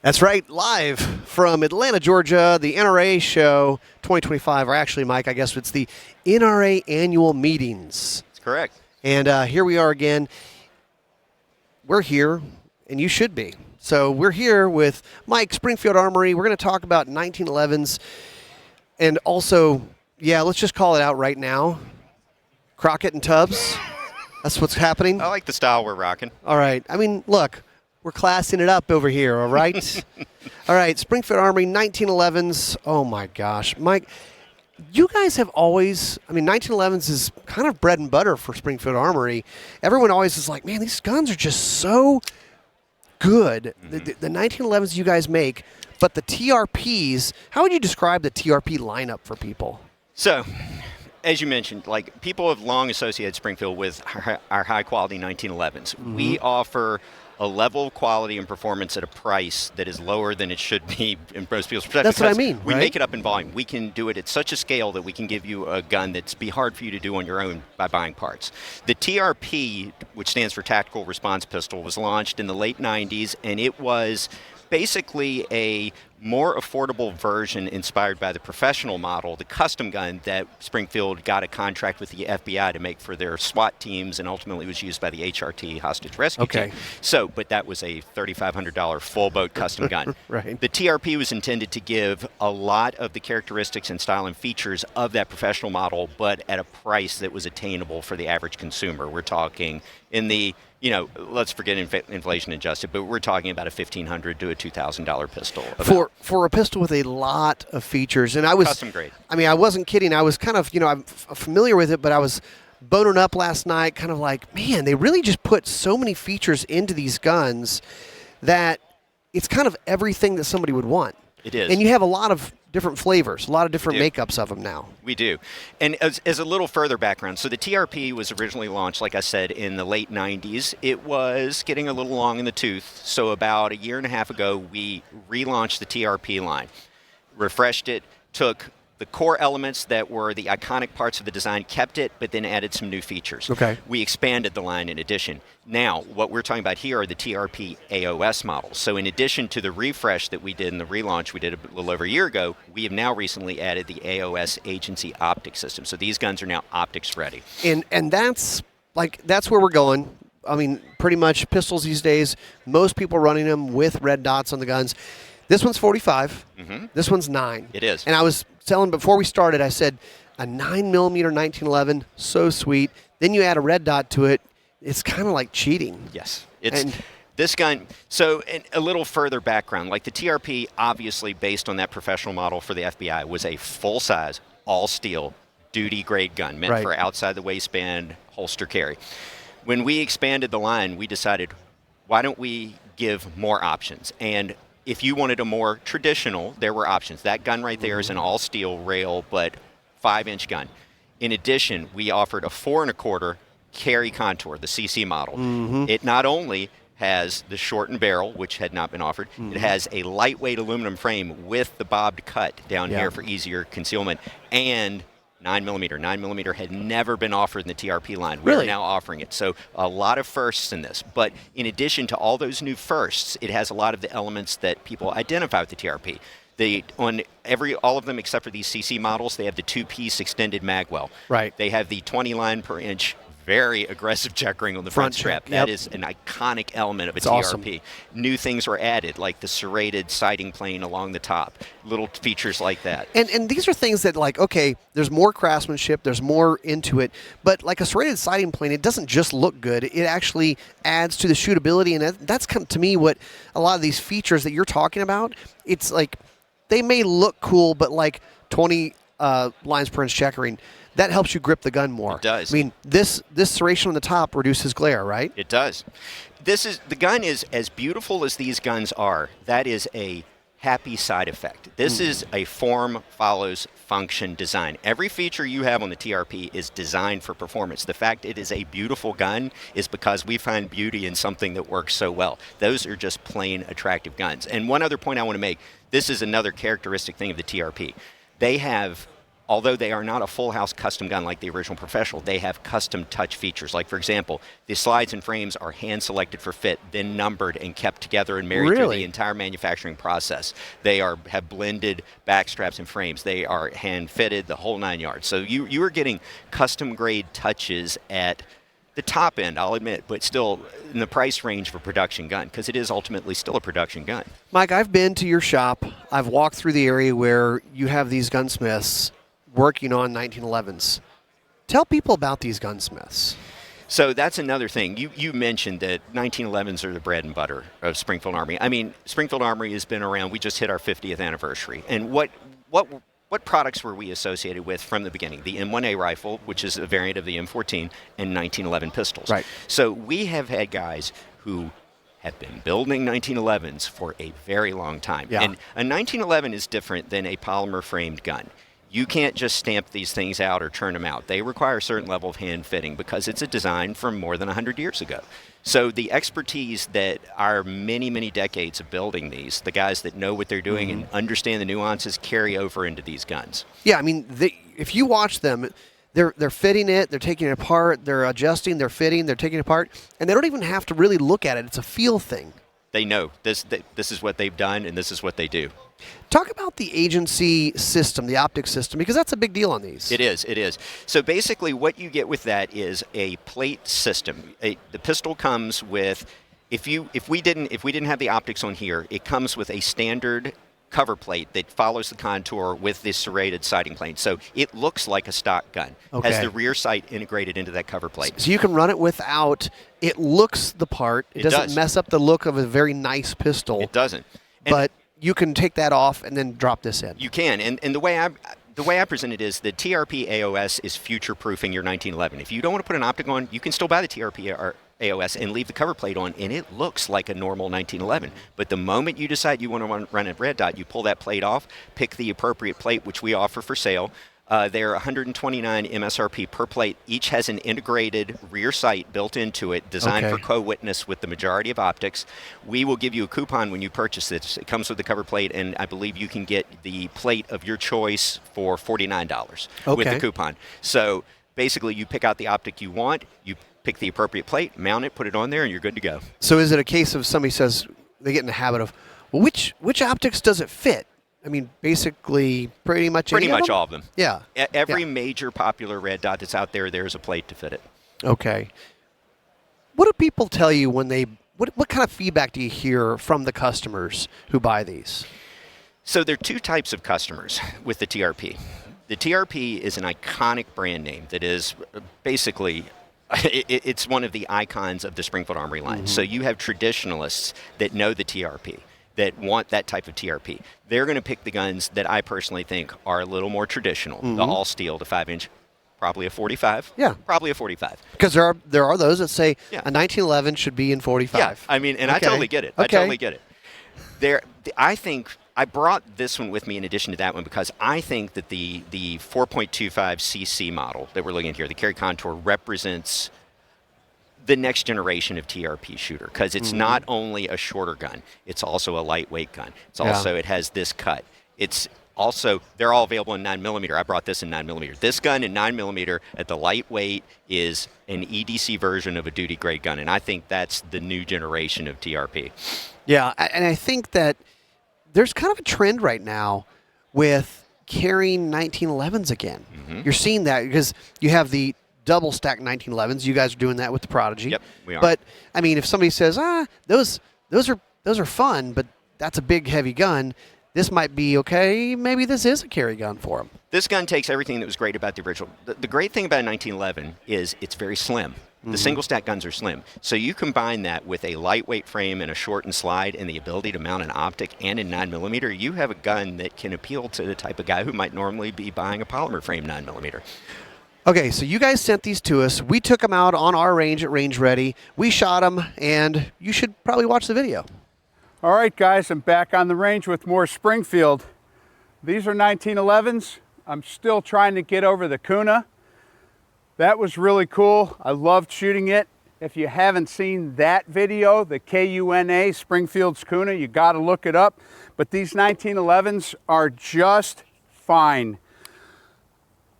That's right, live from Atlanta, Georgia, the NRA show 2025, or actually, Mike, I guess it's the NRA annual meetings. That's correct. And here we are again. We're here, and you should be. So we're here with Mike, Springfield Armory. We're going to talk about 1911s, and also, yeah, let's just call it out right now, Crockett and Tubbs. That's what's happening. I like the style we're rocking. All right. I mean, look. We're classing it up over here, all right? All right, Springfield Armory, 1911s. Oh, my gosh. Mike, you guys have always, 1911s is kind of bread and butter for Springfield Armory. Everyone always is like, man, these guns are just so good. Mm-hmm. The 1911s you guys make, but the TRPs, how would you describe the TRP lineup for people? So, as you mentioned, like people have long associated Springfield with our high-quality 1911s. Mm-hmm. We offer a level of quality and performance at a price that is lower than it should be in most people's perspective. That's what I mean, We right? make it up in volume. We can do it at such a scale that we can give you a gun that's be hard for you to do on your own by buying parts. The TRP, which stands for Tactical Response Pistol, was launched in the late 90s, and it was basically a more affordable version inspired by the professional model, the custom gun that Springfield got a contract with the FBI to make for their SWAT teams and ultimately was used by the HRT hostage rescue team. So, but that was a $3,500 full boat custom gun. Right. The TRP was intended to give a lot of the characteristics and style and features of that professional model, but at a price that was attainable for the average consumer. We're talking in the, let's forget inflation adjusted, but we're talking about a $1,500 to a $2,000 pistol. For a pistol with a lot of features. And I was custom grade. I wasn't kidding. I was kind of, I'm familiar with it, but I was boning up last night, kind of like, man, they really just put so many features into these guns that it's kind of everything that somebody would want. It is. And you have a lot of different flavors, a lot of different makeups of them now. We do. And as a little further background, so the TRP was originally launched, like I said, in the late 90s. It was getting a little long in the tooth. So about a year and a half ago, we relaunched the TRP line, refreshed it, took the core elements that were the iconic parts of the design, kept it, but then added some new features. Okay. We expanded the line in addition. Now, what we're talking about here are the TRP AOS models. So in addition to the refresh that we did in the relaunch we did a little over a year ago, we have now recently added the AOS agency Optic System. So these guns are now optics ready. And that's where we're going. Pretty much pistols these days, most people running them with red dots on the guns. This one's 45. Mm-hmm. This one's 9. It is. And I was telling before we started, I said, a 9mm 1911, so sweet. Then you add a red dot to it. It's kind of like cheating. Yes. This gun, so a little further background, like the TRP, obviously based on that professional model for the FBI, was a full-size, all-steel, duty-grade gun meant for outside the waistband holster carry. When we expanded the line, we decided, why don't we give more options? And if you wanted a more traditional, there were options. That gun right there is an all-steel rail, but 5-inch gun. In addition, we offered a 4 1/4 carry contour, the CC model. Mm-hmm. It not only has the shortened barrel, which had not been offered, it has a lightweight aluminum frame with the bobbed cut down here for easier concealment, and 9mm. 9mm had never been offered in the TRP line. We're now offering it. So a lot of firsts in this. But in addition to all those new firsts, it has a lot of the elements that people identify with the TRP. All of them except for these CC models, they have the 2-piece extended magwell. Right. They have the 20 line per inch, very aggressive checkering on the front strap. That is an iconic element of a TRP. Awesome. New things were added, like the serrated sighting plane along the top, little features like that. And these are things that, there's more craftsmanship, there's more into it, but like a serrated sighting plane, it doesn't just look good, it actually adds to the shootability, and that's kind of, to me, what a lot of these features that you're talking about, it's like, they may look cool, but 20 lines per inch checkering, that helps you grip the gun more. It does. This serration on the top reduces glare, right? It does. The gun is as beautiful as these guns are. That is a happy side effect. This is a form follows function design. Every feature you have on the TRP is designed for performance. The fact it is a beautiful gun is because we find beauty in something that works so well. Those are just plain attractive guns. And one other point I want to make, this is another characteristic thing of the TRP. They have, although they are not a full house custom gun like the original Professional, they have custom touch features. Like, for example, the slides and frames are hand selected for fit, then numbered and kept together and married through the entire manufacturing process. They have blended back straps and frames. They are hand fitted, the whole 9 yards. So you are getting custom grade touches at the top end, I'll admit, but still in the price range for a production gun, because it is ultimately still a production gun. Mike, I've been to your shop. I've walked through the area where you have these gunsmiths working on 1911s. Tell people about these gunsmiths. So that's another thing. You mentioned that 1911s are the bread and butter of Springfield Armory. I mean, Springfield Armory has been around. We just hit our 50th anniversary. And what products were we associated with from the beginning? The M1A rifle, which is a variant of the M14, and 1911 pistols. Right. So we have had guys who have been building 1911s for a very long time. Yeah. And a 1911 is different than a polymer framed gun. You can't just stamp these things out or turn them out. They require a certain level of hand fitting because it's a design from more than 100 years ago. So the expertise that our many, many decades of building these, the guys that know what they're doing and understand the nuances, carry over into these guns. Yeah, I mean, if you watch them, they're fitting it, they're taking it apart, they're adjusting, they're fitting, they're taking it apart, and they don't even have to really look at it. It's a feel thing. They know this is what they've done and this is what they do. Talk about the agency system, the optic system, because that's a big deal on these. It is. So basically what you get with that is a plate system. The pistol comes with, if we didn't have the optics on here, it comes with a standard cover plate that follows the contour with this serrated sighting plane. So it looks like a stock gun. Okay. Has the rear sight integrated into that cover plate. So you can run it without, it looks the part. It doesn't mess up the look of a very nice pistol. It doesn't. But you can take that off and then drop this in. You can, and the way I present it is the TRP AOS is future-proofing your 1911. If you don't want to put an optic on, you can still buy the TRP AOS and leave the cover plate on, and it looks like a normal 1911. But the moment you decide you want to run a red dot, you pull that plate off, pick the appropriate plate, which we offer for sale. They're $129 MSRP per plate. Each has an integrated rear sight built into it, designed for co-witness with the majority of optics. We will give you a coupon when you purchase this. It comes with the cover plate, and I believe you can get the plate of your choice for $49 with the coupon. So basically, you pick out the optic you want, you pick the appropriate plate, mount it, put it on there, and you're good to go. So is it a case of somebody says, they get in the habit of, well, which optics does it fit? I mean, basically, pretty much all of them. Yeah. Every major popular red dot that's out there, there's a plate to fit it. Okay. What do people tell you when they, what kind of feedback do you hear from the customers who buy these? So there are two types of customers with the TRP. The TRP is an iconic brand name that is basically, it's one of the icons of the Springfield Armory line. So you have traditionalists that know the TRP, that want that type of TRP. They're going to pick the guns that I personally think are a little more traditional. The all steel, the 5-inch, probably a 45. Yeah. Probably a 45. Because there are those that say a 1911 should be in 45. Yeah, I mean, and I totally get it. I totally get it. I think I brought this one with me in addition to that one because I think that the 4.25 cc model that we're looking at here, the carry contour, represents the next generation of TRP shooter because it's not only a shorter gun, it's also a lightweight gun. It's also, it has this cut. It's also, they're all available in 9mm. I brought this in 9mm. This gun in 9mm at the lightweight is an EDC version of a duty grade gun, and I think that's the new generation of TRP. Yeah, and I think that there's kind of a trend right now with carrying 1911s again. You're seeing that because you have the double stack 1911s. You guys are doing that with the Prodigy. Yep, we are. But I mean, if somebody says, those are fun, but that's a big heavy gun, this might be okay. Maybe this is a carry gun for them. This gun takes everything that was great about the original. The great thing about 1911 is it's very slim. The single stack guns are slim. So you combine that with a lightweight frame and a shortened slide and the ability to mount an optic and in 9mm, you have a gun that can appeal to the type of guy who might normally be buying a polymer frame 9mm. Okay, so you guys sent these to us. We took them out on our range at Range Ready. We shot them, and you should probably watch the video. All right, guys, I'm back on the range with more Springfield. These are 1911s. I'm still trying to get over the Kuna. That was really cool. I loved shooting it. If you haven't seen that video, the KUNA, Springfield's Kuna, you got to look it up. But these 1911s are just fine.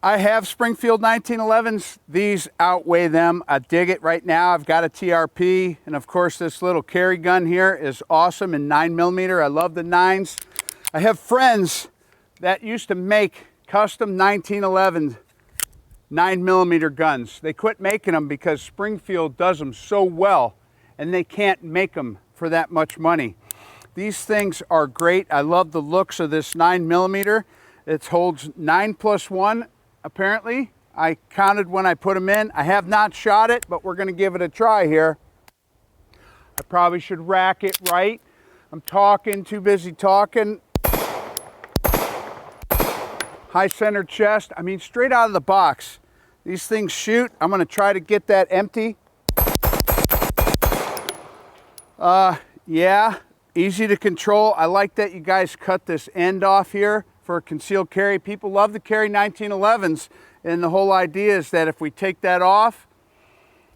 I have Springfield 1911s. These outweigh them. I dig it right now. I've got a TRP, and of course this little carry gun here is awesome in 9mm. I love the 9s. I have friends that used to make custom 1911 9mm guns. They quit making them because Springfield does them so well, and they can't make them for that much money. These things are great. I love the looks of this 9mm. It holds 9+1. Apparently, I counted when I put them in. I have not shot it, but we're going to give it a try here. I probably should rack it right. I'm talking, too busy talking. High center chest. I mean, straight out of the box. These things shoot. I'm going to try to get that empty. Yeah, easy to control. I like that you guys cut this end off here for concealed carry. People love to carry 1911s, and the whole idea is that if we take that off,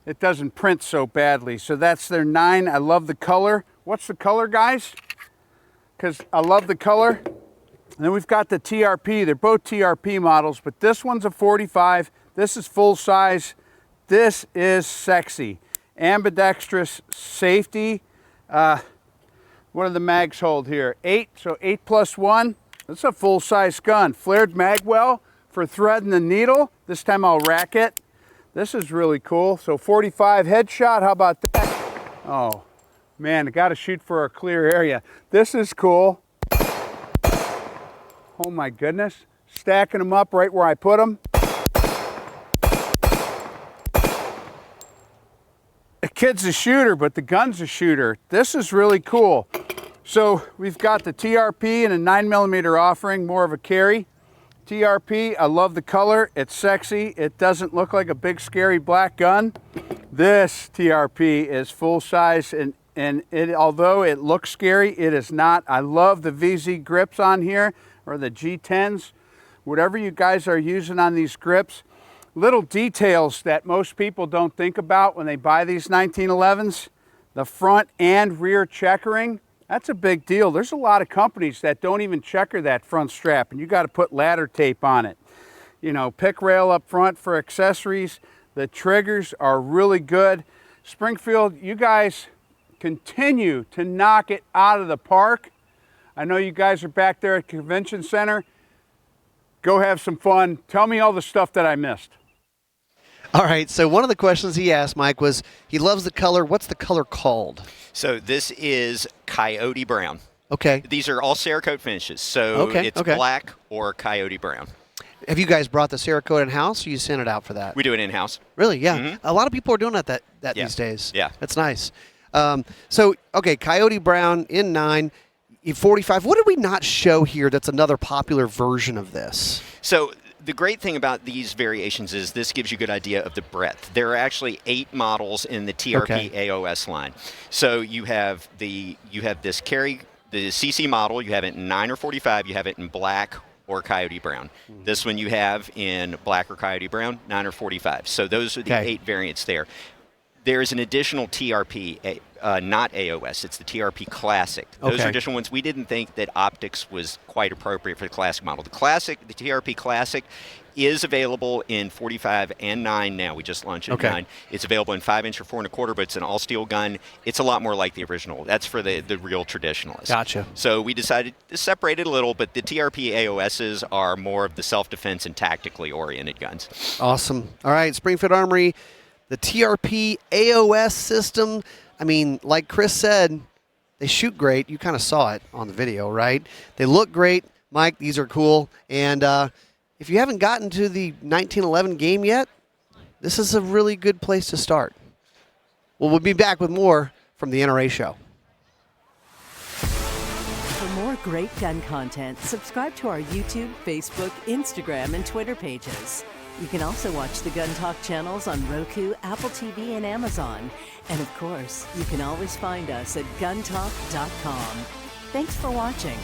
it doesn't print so badly. So that's their 9. I love the color. What's the color, guys? Because I love the color. And then we've got the TRP. They're both TRP models, but this one's a 45. This is full size. This is sexy. Ambidextrous safety. What do the mags hold here? 8, so 8+1. That's a full-size gun. Flared mag well for threading the needle. This time I'll rack it. This is really cool. So 45 headshot, how about that? Oh, man, I gotta shoot for a clear area. This is cool. Oh my goodness. Stacking them up right where I put them. The kid's a shooter, but the gun's a shooter. This is really cool. So we've got the TRP and a 9mm offering, more of a carry. TRP, I love the color. It's sexy. It doesn't look like a big scary black gun. This TRP is full size, and although it looks scary, it is not. I love the VZ grips on here, or the G10s. Whatever you guys are using on these grips, little details that most people don't think about when they buy these 1911s. The front and rear checkering. That's a big deal. There's a lot of companies that don't even checker that front strap, and you got to put ladder tape on it. You know, pick rail up front for accessories. The triggers are really good. Springfield, you guys continue to knock it out of the park. I know you guys are back there at Convention Center. Go have some fun. Tell me all the stuff that I missed. All right, so one of the questions he asked, Mike, was he loves the color. What's the color called? So this is Coyote Brown. Okay. These are all Cerakote finishes, so it's black or Coyote Brown. Have you guys brought the Cerakote in-house, or you sent it out for that? We do it in-house. Really? Yeah. Mm-hmm. A lot of people are doing that these days. Yeah. That's nice. So, okay, Coyote Brown in 9, 45. What did we not show here that's another popular version of this? So the great thing about these variations is this gives you a good idea of the breadth. There are actually 8 models in the TRP AOS line. So you have this carry, the CC model, you have it in 9 or 45, you have it in black or Coyote Brown. Mm-hmm. This one you have in black or Coyote Brown, 9 or 45. So those are the 8 variants there. There is an additional TRP, not AOS. It's the TRP Classic. Those are additional ones. We didn't think that optics was quite appropriate for the Classic model. The TRP Classic is available in 45 and 9 now. We just launched it in 9. It's available in 5-inch or 4 1/4, but it's an all-steel gun. It's a lot more like the original. That's for the real traditionalists. Gotcha. So we decided to separate it a little, but the TRP AOSs are more of the self-defense and tactically oriented guns. Awesome. All right, Springfield Armory, the TRP AOS system. I mean, like Chris said, they shoot great. You kind of saw it on the video, right? They look great. Mike, these are cool. And if you haven't gotten to the 1911 game yet, this is a really good place to start. Well, we'll be back with more from the NRA show. For more great gun content, subscribe to our YouTube, Facebook, Instagram, and Twitter pages. You can also watch the Gun Talk channels on Roku, Apple TV, and Amazon. And of course, you can always find us at guntalk.com. Thanks for watching.